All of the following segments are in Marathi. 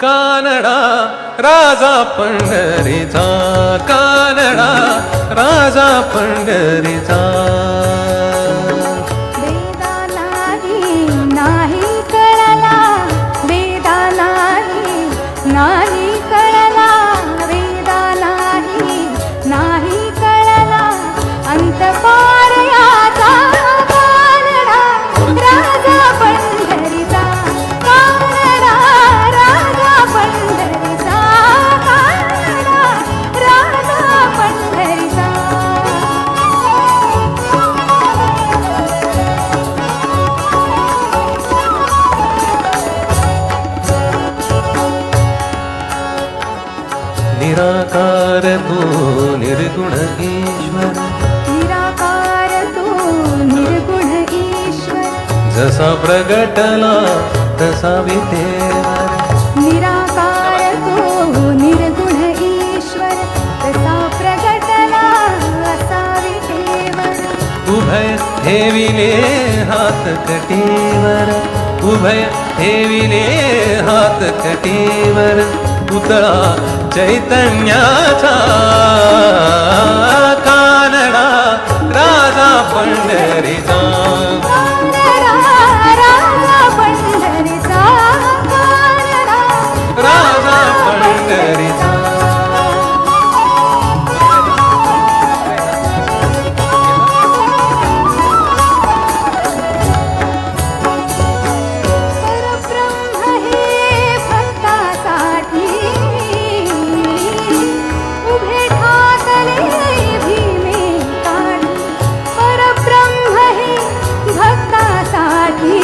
कानडा राजा पंढरीचा, कानडा राजा पंढरीचा. वेदा नाही कळला, वेदा नाही कळला, वेदा नाही कळला, अंत पार याचा कानडा राजा पंढरीचा, कानडा राजा पंढरीचा, कानडा राजा पंढरीचा. निराकार तू निर्गुण ईश्वर, निराकार तू निर्गुण ईश्वर, जसा प्रगटला तसा विटेवर. निराकार तू निर्गुण ईश्वर, तसा प्रगटला असा विटेवर. उभय ठेविले हात कटीवर, उभय ठेविले हात कटीवर, पुतळा चैतन्याचा कानडा राजा पंढरीचा. कानडा राजा पंढरीचा, कानडा राजा पंढरीचा. परब्रह्म हे भक्तासाठी उभे ठाकले भीमे काढी. परब्रह्म हे भक्तासाठी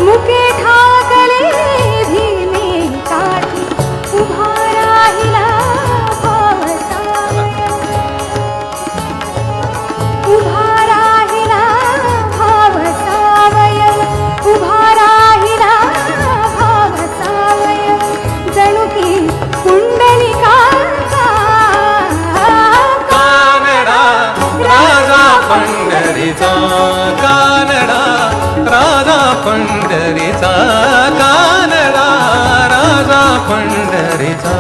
मुके ठाकले भीमे काढी. उभा राहिला भाव सावयव, उभा राहिला भाव सावयव, उभा राहिला भाव सावयव, जणू की पुंडलिकाचा कानडा राजा पंढरीचा, कानडा राजा पंढरीचा, कानडा राजा पंढरीचा.